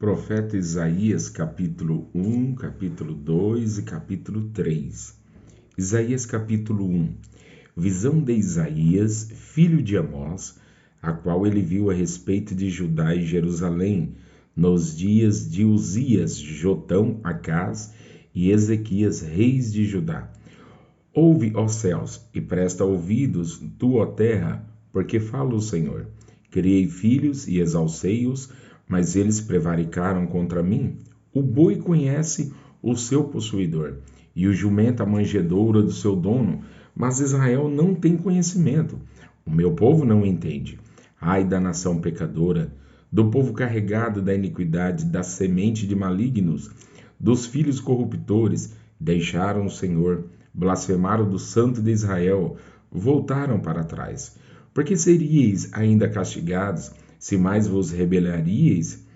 Profeta Isaías, capítulo 1, capítulo 2 e capítulo 3. Isaías, capítulo 1. Visão de Isaías, filho de Amós, a qual ele viu a respeito de Judá e Jerusalém, nos dias de Uzias, Jotão, Acás e Ezequias, reis de Judá. Ouve, ó céus, e presta ouvidos, tu, ó terra, porque fala o Senhor. Criei filhos e exalcei-os, mas eles prevaricaram contra mim. O boi conhece o seu possuidor, e o jumento a manjedoura do seu dono, mas Israel não tem conhecimento. O meu povo não entende. Ai da nação pecadora, do povo carregado da iniquidade, da semente de malignos, dos filhos corruptores, deixaram o Senhor, blasfemaram do Santo de Israel, voltaram para trás. Porque seríeis ainda castigados, se mais vos rebelaríeis?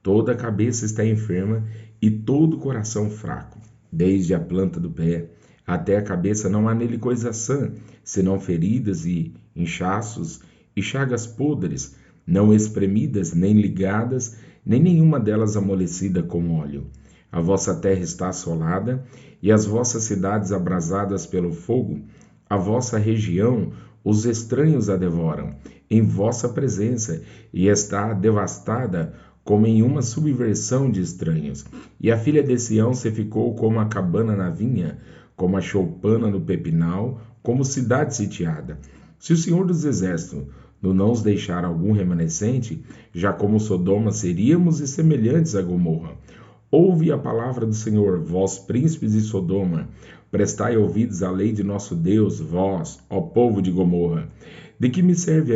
Toda a cabeça está enferma e todo o coração fraco. Desde a planta do pé até a cabeça não há nele coisa sã, senão feridas e inchaços e chagas podres, não espremidas, nem ligadas, nem nenhuma delas amolecida com óleo. A vossa terra está assolada e as vossas cidades abrasadas pelo fogo. A vossa região os estranhos a devoram em vossa presença, e está devastada como em uma subversão de estranhos. E a filha de Sião se ficou como a cabana na vinha, como a choupana no pepinal, como cidade sitiada. Se o Senhor dos Exércitos não nos deixar algum remanescente, já como Sodoma seríamos e semelhantes a Gomorra. Ouve a palavra do Senhor, vós príncipes de Sodoma, prestai ouvidos à lei de nosso Deus, vós, ó povo de Gomorra. De que me serve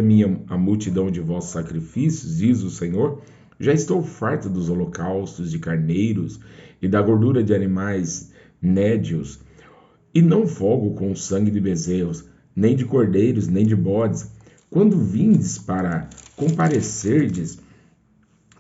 a multidão de vossos sacrifícios, diz o Senhor? Já estou farto dos holocaustos de carneiros e da gordura de animais nédios, e não folgo com o sangue de bezerros, nem de cordeiros, nem de bodes. Quando vindes para comparecerdes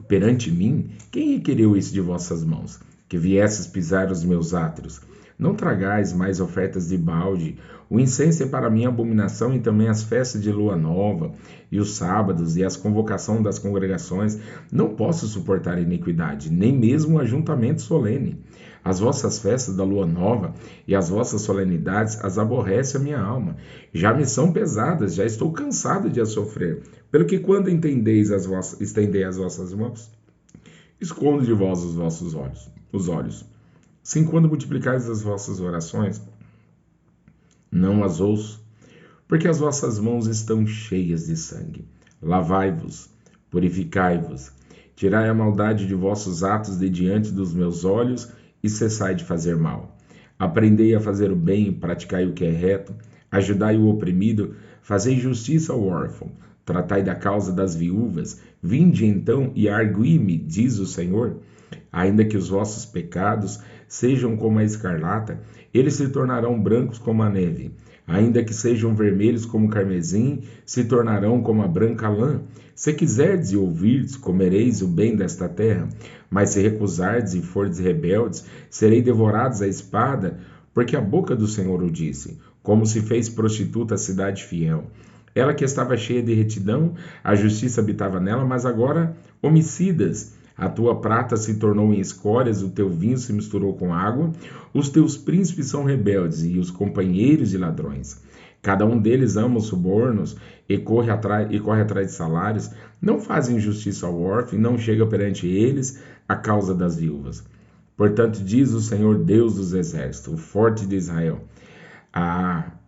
perante mim, quem requereu isso de vossas mãos? Que viesses pisar os meus átrios. Não tragais mais ofertas de balde. O incenso é para mim abominação, e também as festas de lua nova, e os sábados, e as convocações das congregações. Não posso suportar iniquidade, nem mesmo o ajuntamento solene. As vossas festas da lua nova e as vossas solenidades as aborrece a minha alma. Já me são pesadas, já estou cansado de as sofrer. Pelo que quando estendei as vossas mãos, escondo de vós os olhos. Sim, quando multiplicais as vossas orações, não as ouço, porque as vossas mãos estão cheias de sangue. Lavai-vos, purificai-vos, tirai a maldade de vossos atos de diante dos meus olhos e cessai de fazer mal. Aprendei a fazer o bem, praticai o que é reto, ajudai o oprimido, fazei justiça ao órfão, tratai da causa das viúvas, vinde então e argui-me, diz o Senhor. Ainda que os vossos pecados sejam como a escarlata, eles se tornarão brancos como a neve. Ainda que sejam vermelhos como o carmesim, se tornarão como a branca lã. Se quiserdes e ouvirdes, comereis o bem desta terra. Mas se recusardes e fordes rebeldes, serei devorados à espada, porque a boca do Senhor o disse, como se fez prostituta a cidade fiel. Ela que estava cheia de retidão, a justiça habitava nela, mas agora homicidas. A tua prata se tornou em escórias, o teu vinho se misturou com água, os teus príncipes são rebeldes e os companheiros de ladrões. Cada um deles ama os subornos e corre atrás de salários, não fazem justiça ao órfão e não chega perante eles a causa das viúvas. Portanto, diz o Senhor Deus dos Exércitos, o forte de Israel,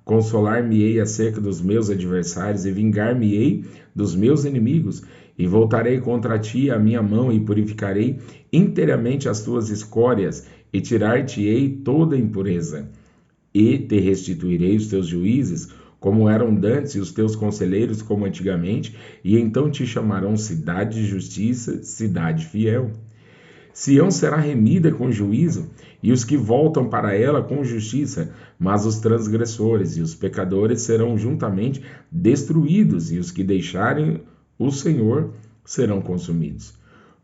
consolar-me-ei acerca dos meus adversários e vingar-me-ei dos meus inimigos, e voltarei contra ti a minha mão e purificarei inteiramente as tuas escórias e tirar-te-ei toda impureza. E te restituirei os teus juízes como eram dantes e os teus conselheiros como antigamente, e então te chamarão cidade de justiça, cidade fiel. Sião será remida com juízo, e os que voltam para ela com justiça, mas os transgressores e os pecadores serão juntamente destruídos, e os que deixarem o Senhor serão consumidos.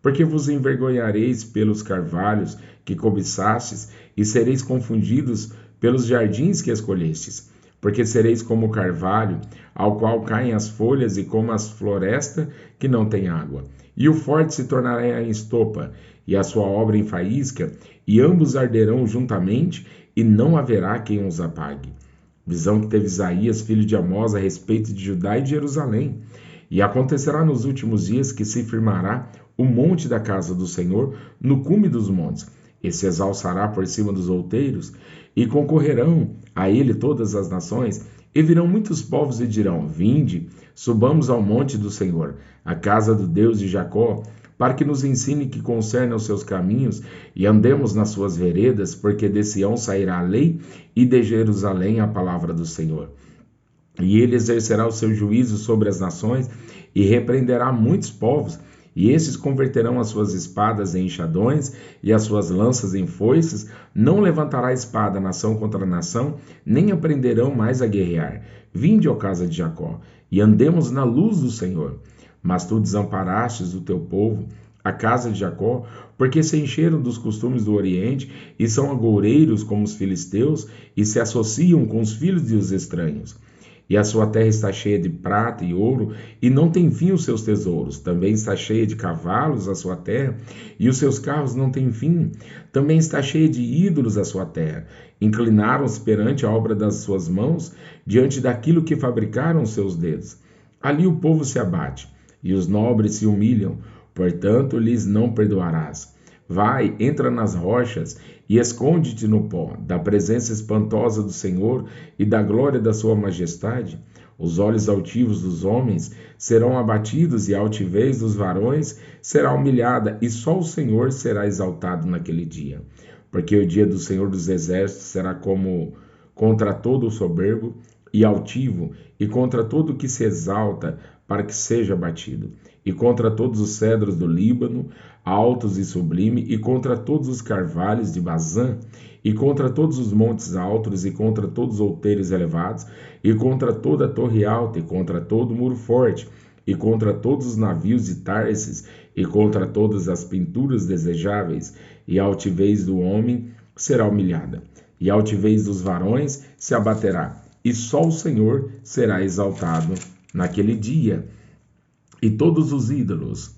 Porque vos envergonhareis pelos carvalhos que cobiçastes, e sereis confundidos pelos jardins que escolhestes. Porque sereis como o carvalho, ao qual caem as folhas, e como as florestas que não têm água. e o forte se tornará em estopa, e a sua obra em faísca, e ambos arderão juntamente, e não haverá quem os apague. Visão que teve Isaías, filho de Amós, a respeito de Judá e de Jerusalém. E acontecerá nos últimos dias que se firmará o monte da casa do Senhor no cume dos montes, e se exalçará por cima dos outeiros, e concorrerão a ele todas as nações, e virão muitos povos e dirão: Vinde, subamos ao monte do Senhor, a casa do Deus de Jacó, para que nos ensine que concerne aos seus caminhos, e andemos nas suas veredas, porque de Sião sairá a lei, e de Jerusalém a palavra do Senhor. E ele exercerá o seu juízo sobre as nações, e repreenderá muitos povos, e esses converterão as suas espadas em enxadões, e as suas lanças em foices. Não levantará espada nação contra nação, nem aprenderão mais a guerrear. Vinde, ó casa de Jacó, e andemos na luz do Senhor. Mas tu desamparastes o teu povo, a casa de Jacó, porque se encheram dos costumes do Oriente, e são agoureiros como os filisteus, e se associam com os filhos dos estranhos. E a sua terra está cheia de prata e ouro, e não tem fim os seus tesouros. Também está cheia de cavalos a sua terra, e os seus carros não têm fim. Também está cheia de ídolos a sua terra. Inclinaram-se perante a obra das suas mãos, diante daquilo que fabricaram os seus dedos. Ali o povo se abate, e os nobres se humilham, portanto lhes não perdoarás. Vai, entra nas rochas e esconde-te no pó, da presença espantosa do Senhor e da glória da sua majestade. Os olhos altivos dos homens serão abatidos, e a altivez dos varões será humilhada, e só o Senhor será exaltado naquele dia. Porque o dia do Senhor dos Exércitos será como contra todo o soberbo e altivo, e contra todo o que se exalta, para que seja abatido, e contra todos os cedros do Líbano, altos e sublime, e contra todos os carvalhos de Bazã, e contra todos os montes altos, e contra todos os outeiros elevados, e contra toda a torre alta, e contra todo o muro forte, e contra todos os navios de Tarsis, e contra todas as pinturas desejáveis, e a altivez do homem será humilhada, e a altivez dos varões se abaterá, e só o Senhor será exaltado naquele dia. E todos os ídolos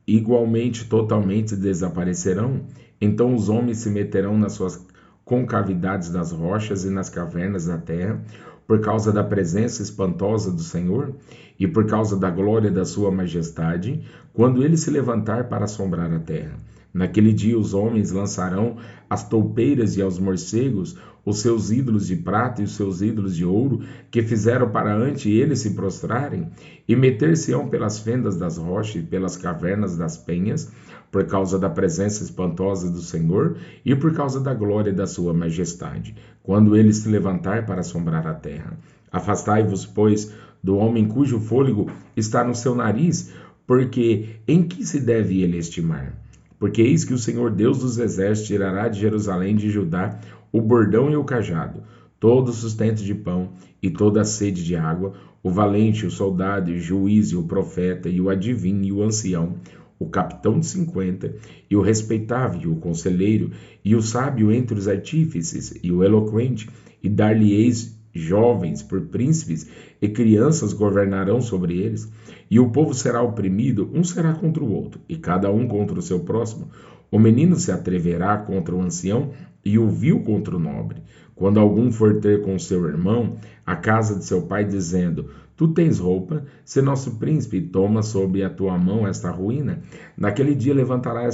igualmente totalmente desaparecerão. Então os homens se meterão nas suas concavidades das rochas e nas cavernas da terra, por causa da presença espantosa do Senhor e por causa da glória da sua majestade, quando ele se levantar para assombrar a terra. Naquele dia os homens lançarão às toupeiras e aos morcegos os seus ídolos de prata e os seus ídolos de ouro, que fizeram para ante eles se prostrarem, e meter-se-ão pelas fendas das rochas e pelas cavernas das penhas, por causa da presença espantosa do Senhor e por causa da glória da sua majestade, quando ele se levantar para assombrar a terra. Afastai-vos, pois, do homem cujo fôlego está no seu nariz, porque em que se deve ele estimar? Porque eis que o Senhor Deus dos exércitos tirará de Jerusalém de Judá o bordão e o cajado, todo o sustento de pão e toda a sede de água, o valente, o soldado, o juiz e o profeta, e o adivinho e o ancião, o capitão de 50, e o respeitável, e o conselheiro, e o sábio entre os artífices, e o eloquente, e dar-lhe-eis jovens por príncipes, e crianças governarão sobre eles, e o povo será oprimido, um será contra o outro, e cada um contra o seu próximo. O menino se atreverá contra o ancião, e o vil contra o nobre. Quando algum for ter com seu irmão a casa de seu pai, dizendo: Tu tens roupa, se nosso príncipe toma sob a tua mão esta ruína, naquele dia levantará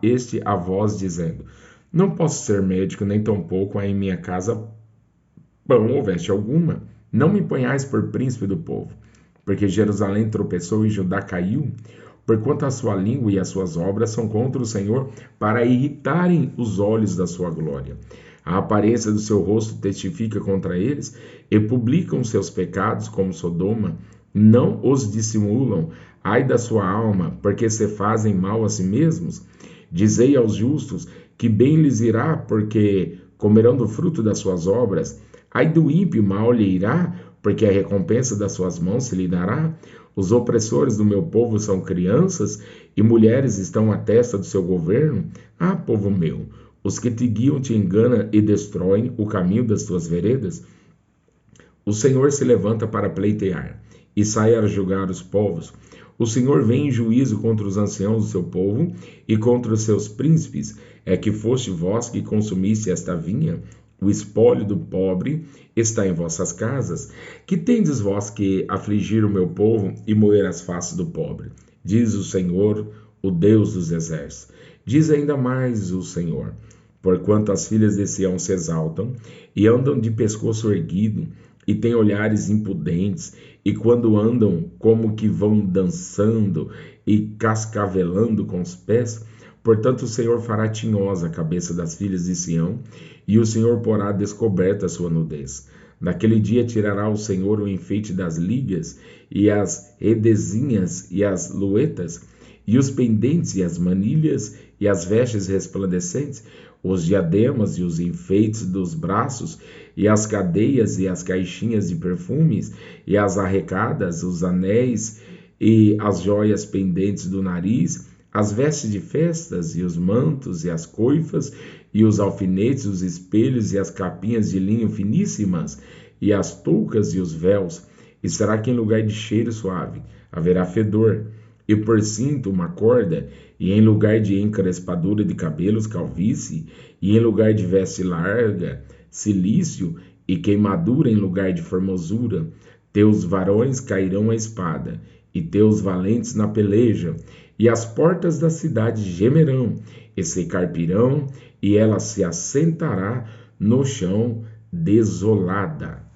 este a voz, dizendo: Não posso ser médico, nem tampouco há em minha casa pão ou veste alguma. Não me ponhais por príncipe do povo, porque Jerusalém tropeçou e Judá caiu, porquanto a sua língua e as suas obras são contra o Senhor, para irritarem os olhos da sua glória. A aparência do seu rosto testifica contra eles, e publicam seus pecados como Sodoma, não os dissimulam. Ai da sua alma, porque se fazem mal a si mesmos. Dizei aos justos que bem lhes irá, porque comerão do fruto das suas obras. Ai do ímpio, mal lhe irá, porque a recompensa das suas mãos se lhe dará. Os opressores do meu povo são crianças, e mulheres estão à testa do seu governo. Ah, povo meu, os que te guiam te enganam e destroem o caminho das tuas veredas. O Senhor se levanta para pleitear, e sai a julgar os povos. O Senhor vem em juízo contra os anciãos do seu povo e contra os seus príncipes. É que foste vós que consumiste esta vinha? O espólio do pobre está em vossas casas. Que tendes vós que afligir o meu povo e moer as faces do pobre? Diz o Senhor, o Deus dos exércitos. Diz ainda mais o Senhor: porquanto as filhas de Sião se exaltam e andam de pescoço erguido e têm olhares impudentes, e quando andam como que vão dançando e cascavelando com os pés, portanto o Senhor fará tinhosa a cabeça das filhas de Sião, e o Senhor porá descoberta a sua nudez. Naquele dia tirará o Senhor o enfeite das ligas, e as redezinhas e as luetas, e os pendentes e as manilhas, e as vestes resplandecentes, os diademas e os enfeites dos braços, e as cadeias e as caixinhas de perfumes, e as arrecadas, os anéis e as joias pendentes do nariz, as vestes de festas, e os mantos, e as coifas, e os alfinetes, os espelhos, e as capinhas de linho finíssimas, e as toucas e os véus. E será que em lugar de cheiro suave haverá fedor, e por cinto uma corda, e em lugar de encrespadura de cabelos, calvície, e em lugar de veste larga, cilício, e queimadura em lugar de formosura. Teus varões cairão à espada, e teus valentes na peleja, e as portas da cidade gemerão, e se carpirão, e ela se assentará no chão desolada.